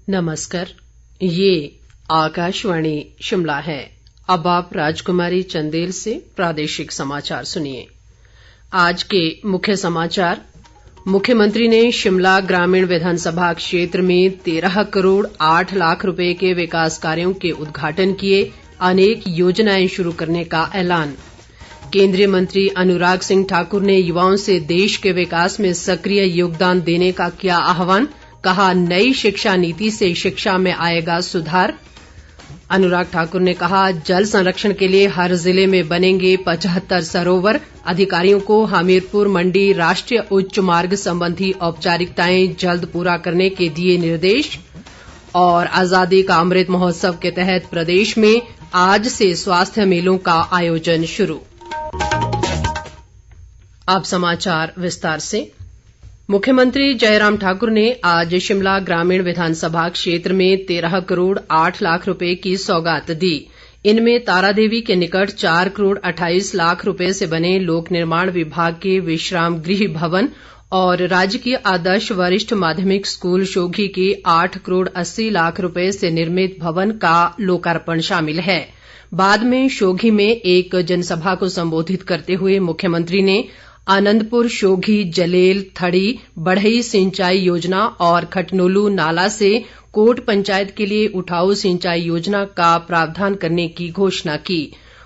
नमस्कार, ये आकाशवाणी शिमला है। अब आप राजकुमारी चंदेल से प्रादेशिक समाचार सुनिए। आज के मुख्य समाचार। मुख्यमंत्री ने शिमला ग्रामीण विधानसभा क्षेत्र में 13 करोड़ 8 लाख रुपए के विकास कार्यों के उद्घाटन किए। अनेक योजनाएं शुरू करने का ऐलान। केंद्रीय मंत्री अनुराग सिंह ठाकुर ने युवाओं से देश के विकास में सक्रिय योगदान देने का किया आह्वान। कहा, नई शिक्षा नीति से शिक्षा में आएगा सुधार। अनुराग ठाकुर ने कहा, जल संरक्षण के लिए हर जिले में बनेंगे 75 सरोवर। अधिकारियों को हमीरपुर मंडी राष्ट्रीय उच्च मार्ग संबंधी औपचारिकताएं जल्द पूरा करने के दिए निर्देश। और आजादी का अमृत महोत्सव के तहत प्रदेश में आज से स्वास्थ्य मेलों का आयोजन शुरू। अब समाचार विस्तार से। मुख्यमंत्री जयराम ठाकुर ने आज शिमला ग्रामीण विधानसभा क्षेत्र में 13 करोड़ 8 लाख रुपए की सौगात दी। इनमें तारादेवी के निकट 4 करोड़ 28 लाख रुपए से बने लोक निर्माण विभाग के विश्राम गृह भवन और राजकीय आदर्श वरिष्ठ माध्यमिक स्कूल शोघी के 8 करोड़ 80 लाख रुपए से निर्मित भवन का लोकार्पण शामिल है। बाद में शोघी में एक जनसभा को संबोधित करते हुए मुख्यमंत्री ने आनंदपुर शोघी जलेल थड़ी बढ़ई सिंचाई योजना और खटनोलू नाला से कोट पंचायत के लिए उठाऊ सिंचाई योजना का प्रावधान करने की घोषणा की।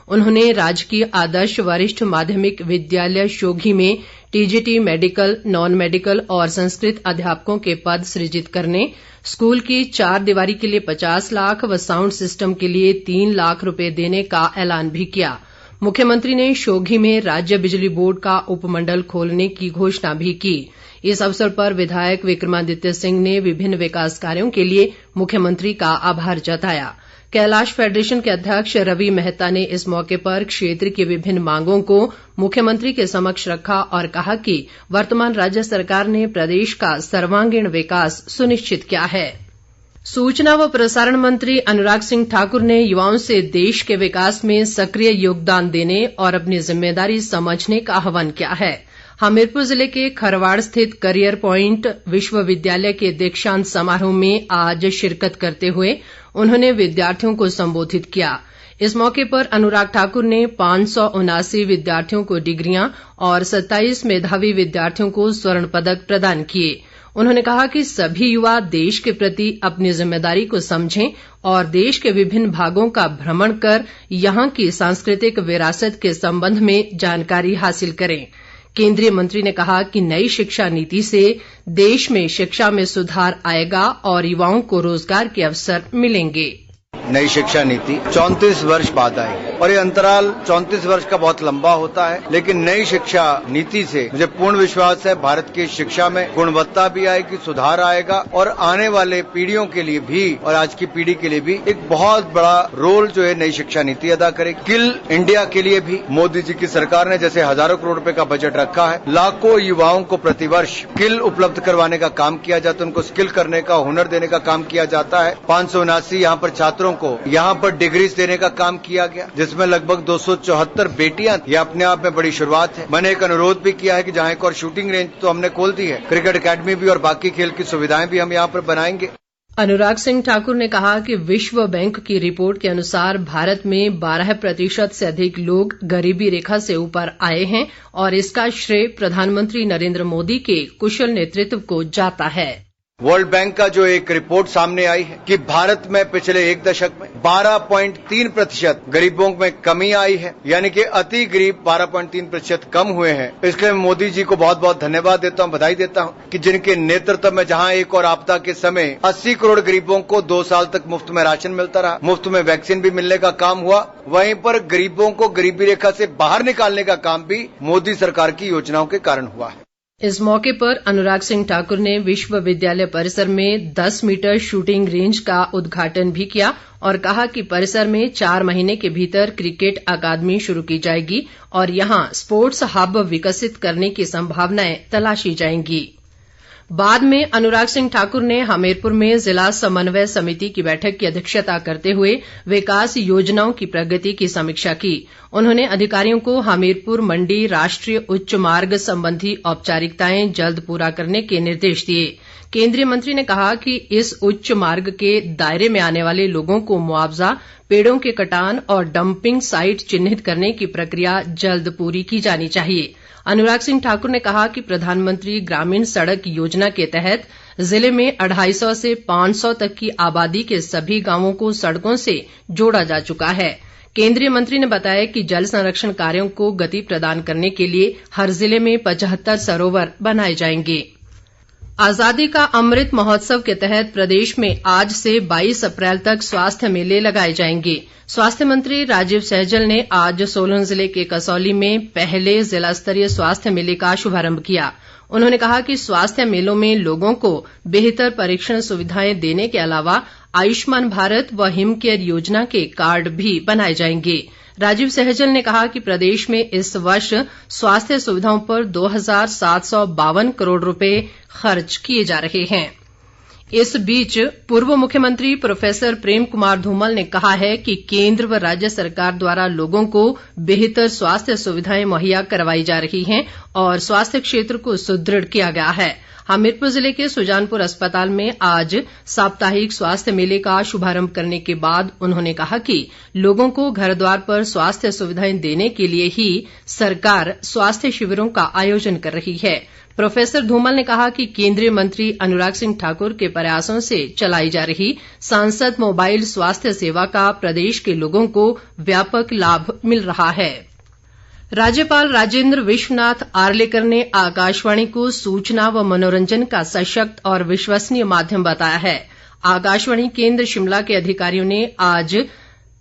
उन्होंने राजकीय आदर्श वरिष्ठ माध्यमिक विद्यालय शोघी में टीजीटी मेडिकल, नॉन मेडिकल और संस्कृत अध्यापकों के पद सृजित करने, स्कूल की 4 दीवारी के लिए 50 लाख व साउंड सिस्टम के लिए 3 लाख रुपए देने का ऐलान भी किया। मुख्यमंत्री ने शोघी में राज्य बिजली बोर्ड का उपमंडल खोलने की घोषणा भी की। इस अवसर पर विधायक विक्रमादित्य सिंह ने विभिन्न विकास कार्यों के लिए मुख्यमंत्री का आभार जताया। कैलाश फेडरेशन के अध्यक्ष रवि मेहता ने इस मौके पर क्षेत्र की विभिन्न मांगों को मुख्यमंत्री के समक्ष रखा और कहा कि वर्तमान राज्य सरकार ने प्रदेश का सर्वांगीण विकास सुनिश्चित किया है। सूचना व प्रसारण मंत्री अनुराग सिंह ठाकुर ने युवाओं से देश के विकास में सक्रिय योगदान देने और अपनी जिम्मेदारी समझने का आह्वान किया है। हमीरपुर जिले के खरवाड़ स्थित करियर पॉइंट विश्वविद्यालय के दीक्षांत समारोह में आज शिरकत करते हुए उन्होंने विद्यार्थियों को संबोधित किया। इस मौके पर अनुराग ठाकुर ने 579 विद्यार्थियों को डिग्रियां और 27 मेधावी विद्यार्थियों को स्वर्ण पदक प्रदान किए। उन्होंने कहा कि सभी युवा देश के प्रति अपनी जिम्मेदारी को समझें और देश के विभिन्न भागों का भ्रमण कर यहाँ की सांस्कृतिक विरासत के संबंध में जानकारी हासिल करें। केंद्रीय मंत्री ने कहा कि नई शिक्षा नीति से देश में शिक्षा में सुधार आएगा और युवाओं को रोजगार के अवसर मिलेंगे। नई शिक्षा नीति 34 वर्ष बाद आई और ये अंतराल 34 वर्ष का बहुत लंबा होता है, लेकिन नई शिक्षा नीति से मुझे पूर्ण विश्वास है भारत की शिक्षा में गुणवत्ता भी आएगी, सुधार आएगा और आने वाले पीढ़ियों के लिए भी और आज की पीढ़ी के लिए भी एक बहुत बड़ा रोल जो है नई शिक्षा नीति अदा करेगी। स्किल इंडिया के लिए भी मोदी जी की सरकार ने जैसे हजारों करोड़ रुपए का बजट रखा है, लाखों युवाओं को प्रतिवर्ष स्किल उपलब्ध करवाने का काम किया जाता है, उनको स्किल करने का, हुनर देने का काम किया जाता है। 579 यहाँ पर छात्रों को यहाँ पर डिग्रीज देने का काम किया गया, जिसमें लगभग 274 बेटियां। ये अपने आप में बड़ी शुरुआत है। मैंने एक अनुरोध भी किया है कि जहाँ एक और शूटिंग रेंज तो हमने खोल दी है, क्रिकेट अकेडमी भी और बाकी खेल की सुविधाएं भी हम यहाँ पर बनाएंगे। अनुराग सिंह ठाकुर ने कहा कि विश्व बैंक की रिपोर्ट के अनुसार भारत में 12% से अधिक लोग गरीबी रेखा से ऊपर आए हैं और इसका श्रेय प्रधानमंत्री नरेंद्र मोदी के कुशल नेतृत्व को जाता है। वर्ल्ड बैंक का जो एक रिपोर्ट सामने आई है कि भारत में पिछले एक दशक में 12.3% गरीबों में कमी आई है, यानी कि अति गरीब 12.3% कम हुए हैं। इसलिए मोदी जी को बहुत बहुत धन्यवाद देता हूं, बधाई देता हूं कि जिनके नेतृत्व में जहां एक और आपदा के समय 80 करोड़ गरीबों को 2 साल तक मुफ्त में राशन मिलता रहा, मुफ्त में वैक्सीन भी मिलने का काम हुआ, वहीं पर गरीबों को गरीबी रेखा से बाहर निकालने का काम भी मोदी सरकार की योजनाओं के कारण हुआ है। इस मौके पर अनुराग सिंह ठाकुर ने विश्वविद्यालय परिसर में 10 मीटर शूटिंग रेंज का उद्घाटन भी किया और कहा कि परिसर में 4 महीने के भीतर क्रिकेट अकादमी शुरू की जाएगी और यहां स्पोर्ट्स हब विकसित करने की संभावनाएं तलाशी जाएंगी। बाद में अनुराग सिंह ठाकुर ने हमीरपुर में जिला समन्वय समिति की बैठक की अध्यक्षता करते हुए विकास योजनाओं की प्रगति की समीक्षा की। उन्होंने अधिकारियों को हमीरपुर मंडी राष्ट्रीय उच्च मार्ग संबंधी औपचारिकताएं जल्द पूरा करने के निर्देश दिए। केंद्रीय मंत्री ने कहा कि इस उच्च मार्ग के दायरे में आने वाले लोगों को मुआवजा, पेड़ों के कटान और डंपिंग साइट चिन्हित करने की प्रक्रिया जल्द पूरी की जानी चाहिए। अनुराग सिंह ठाकुर ने कहा कि प्रधानमंत्री ग्रामीण सड़क योजना के तहत जिले में 250 से 500 तक की आबादी के सभी गांवों को सड़कों से जोड़ा जा चुका है। केंद्रीय मंत्री ने बताया कि जल संरक्षण कार्यों को गति प्रदान करने के लिए हर जिले में 75 सरोवर बनाए जाएंगे। आजादी का अमृत महोत्सव के तहत प्रदेश में आज से 22 अप्रैल तक स्वास्थ्य मेले लगाए जाएंगे। स्वास्थ्य मंत्री राजीव सैजल ने आज सोलन जिले के कसौली में पहले जिला स्तरीय स्वास्थ्य मेले का शुभारंभ किया। उन्होंने कहा कि स्वास्थ्य मेलों में लोगों को बेहतर परीक्षण सुविधाएं देने के अलावा आयुष्मान भारत व हिम केयर योजना के कार्ड भी बनाए जाएंगे। राजीव सहजल ने कहा कि प्रदेश में इस वर्ष स्वास्थ्य सुविधाओं पर 2,752 करोड़ रुपए खर्च किए जा रहे हैं। इस बीच पूर्व मुख्यमंत्री प्रोफेसर प्रेम कुमार धूमल ने कहा है कि केंद्र व राज्य सरकार द्वारा लोगों को बेहतर स्वास्थ्य सुविधाएं मुहैया करवाई जा रही हैं और स्वास्थ्य क्षेत्र को सुदृढ़ किया गया है। हमीरपुर जिले के सुजानपुर अस्पताल में आज साप्ताहिक स्वास्थ्य मेले का शुभारंभ करने के बाद उन्होंने कहा कि लोगों को घर द्वार पर स्वास्थ्य सुविधाएं देने के लिए ही सरकार स्वास्थ्य शिविरों का आयोजन कर रही है। प्रोफेसर धूमल ने कहा कि केंद्रीय मंत्री अनुराग सिंह ठाकुर के प्रयासों से चलाई जा रही सांसद मोबाइल स्वास्थ्य सेवा का प्रदेश के लोगों को व्यापक लाभ मिल रहा है। राज्यपाल राजेंद्र विश्वनाथ आर्लेकर ने आकाशवाणी को सूचना व मनोरंजन का सशक्त और विश्वसनीय माध्यम बताया है। आकाशवाणी केंद्र शिमला के अधिकारियों ने आज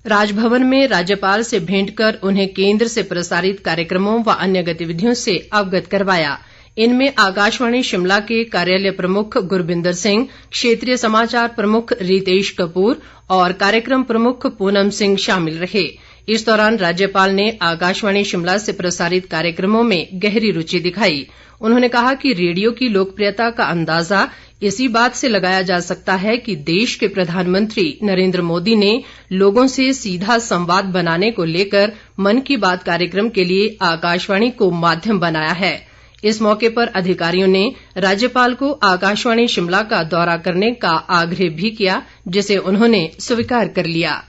राजभवन में राज्यपाल से भेंट कर उन्हें केंद्र से प्रसारित कार्यक्रमों व अन्य गतिविधियों से अवगत करवाया। इनमें आकाशवाणी शिमला के कार्यालय प्रमुख गुरबिंदर सिंह, क्षेत्रीय समाचार प्रमुख रितेश कपूर और कार्यक्रम प्रमुख पूनम सिंह शामिल रहे। इस दौरान राज्यपाल ने आकाशवाणी शिमला से प्रसारित कार्यक्रमों में गहरी रुचि दिखाई। उन्होंने कहा कि रेडियो की लोकप्रियता का अंदाजा इसी बात से लगाया जा सकता है कि देश के प्रधानमंत्री नरेंद्र मोदी ने लोगों से सीधा संवाद बनाने को लेकर मन की बात कार्यक्रम के लिए आकाशवाणी को माध्यम बनाया है। इस मौके पर अधिकारियों ने राज्यपाल को आकाशवाणी शिमला का दौरा करने का आग्रह भी किया, जिसे उन्होंने स्वीकार कर लिया।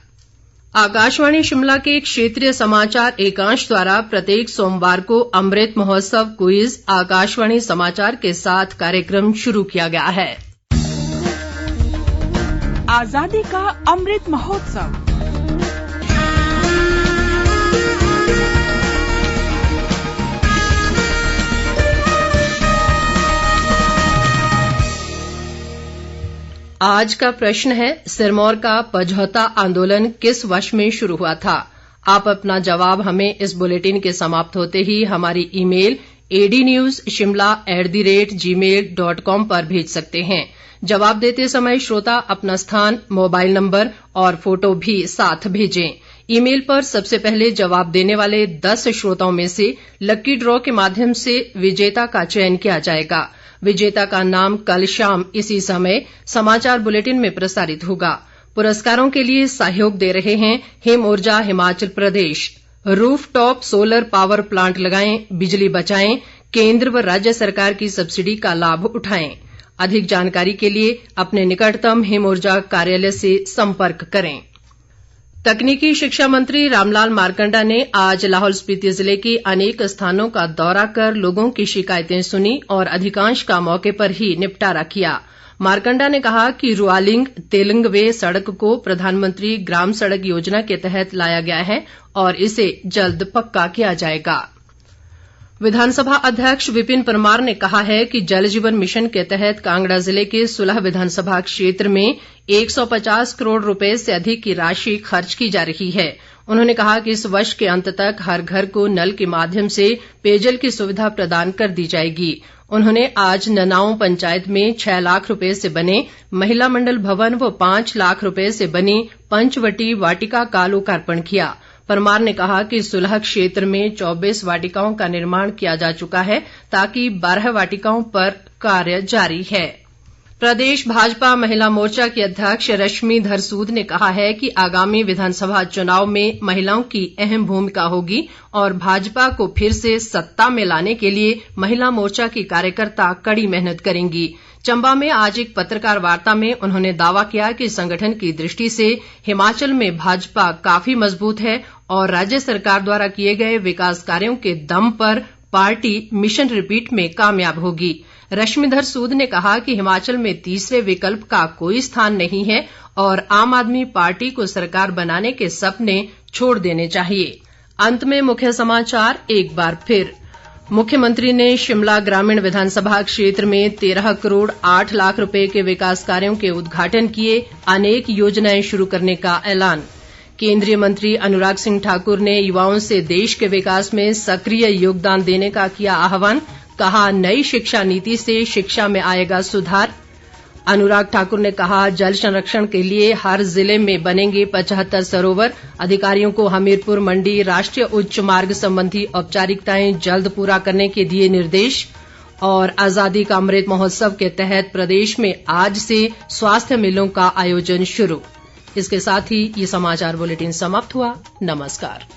आकाशवाणी शिमला के क्षेत्रीय समाचार एकांश द्वारा प्रत्येक सोमवार को अमृत महोत्सव क्विज आकाशवाणी समाचार के साथ कार्यक्रम शुरू किया गया है। आजादी का अमृत महोत्सव आज का प्रश्न है, सिरमौर का पझौता आंदोलन किस वर्ष में शुरू हुआ था? आप अपना जवाब हमें इस बुलेटिन के समाप्त होते ही हमारी ईमेल adnewsshimla@gmail.com पर भेज सकते हैं। जवाब देते समय श्रोता अपना स्थान, मोबाइल नंबर और फोटो भी साथ भेजें। ईमेल पर सबसे पहले जवाब देने वाले 10 श्रोताओं में से लकी ड्रॉ के माध्यम से विजेता का चयन किया जाएगा। विजेता का नाम कल शाम इसी समय समाचार बुलेटिन में प्रसारित होगा। पुरस्कारों के लिए सहयोग दे रहे हैं Him Urja Himachal Pradesh. Roof top solar power plant लगाएं, बिजली बचाएं, केंद्र व राज्य सरकार की सब्सिडी का लाभ उठाएं। अधिक जानकारी के लिए अपने निकटतम हिम ऊर्जा कार्यालय से संपर्क करें। तकनीकी शिक्षा मंत्री रामलाल मारकंडा ने आज लाहौल स्पीति जिले के अनेक स्थानों का दौरा कर लोगों की शिकायतें सुनी और अधिकांश का मौके पर ही निपटारा किया। मारकंडा ने कहा कि रुआलिंग तेलंगवे सड़क को प्रधानमंत्री ग्राम सड़क योजना के तहत लाया गया है और इसे जल्द पक्का किया जाएगा। विधानसभा अध्यक्ष विपिन परमार ने कहा है कि जल जीवन मिशन के तहत कांगड़ा जिले के सुलह विधानसभा क्षेत्र में 150 करोड़ रुपए से अधिक की राशि खर्च की जा रही है। उन्होंने कहा कि इस वर्ष के अंत तक हर घर को नल के माध्यम से पेयजल की सुविधा प्रदान कर दी जाएगी। उन्होंने आज ननाओं पंचायत में 6 लाख रुपए से बने महिला मंडल भवन व 5 लाख रुपए से बनी पंचवटी वाटिका का लोकार्पण किया। परमार ने कहा कि सुलह क्षेत्र में 24 वाटिकाओं का निर्माण किया जा चुका है, ताकि 12 वाटिकाओं पर कार्य जारी है। प्रदेश भाजपा महिला मोर्चा की अध्यक्ष रश्मि धरसूद ने कहा है कि आगामी विधानसभा चुनाव में महिलाओं की अहम भूमिका होगी और भाजपा को फिर से सत्ता में लाने के लिए महिला मोर्चा की कार्यकर्ता कड़ी मेहनत करेंगी। चंबा में आज एक पत्रकार वार्ता में उन्होंने दावा किया कि संगठन की दृष्टि से हिमाचल में भाजपा काफी मजबूत है और राज्य सरकार द्वारा किए गए विकास कार्यों के दम पर पार्टी मिशन रिपीट में कामयाब होगी। रश्मिधर सूद ने कहा कि हिमाचल में तीसरे विकल्प का कोई स्थान नहीं है और आम आदमी पार्टी को सरकार बनाने के सपने छोड़ देने चाहिए। अंत में मुख्य समाचार एक बार फिर। मुख्यमंत्री ने शिमला ग्रामीण विधानसभा क्षेत्र में 13 करोड़ 8 लाख रुपए के विकास कार्यों के उद्घाटन किए, अनेक योजनाएं शुरू करने का ऐलान। केंद्रीय मंत्री अनुराग सिंह ठाकुर ने युवाओं से देश के विकास में सक्रिय योगदान देने का किया आह्वान, कहा नई शिक्षा नीति से शिक्षा में आएगा सुधार। अनुराग ठाकुर ने कहा जल संरक्षण के लिए हर जिले में बनेंगे 75 सरोवर, अधिकारियों को हमीरपुर मंडी राष्ट्रीय उच्च मार्ग संबंधी औपचारिकताएं जल्द पूरा करने के दिए निर्देश। और आजादी का अमृत महोत्सव के तहत प्रदेश में आज से स्वास्थ्य मेलों का आयोजन शुरू। इसके साथ ही ये समाचार बुलेटिन समाप्त हुआ। नमस्कार।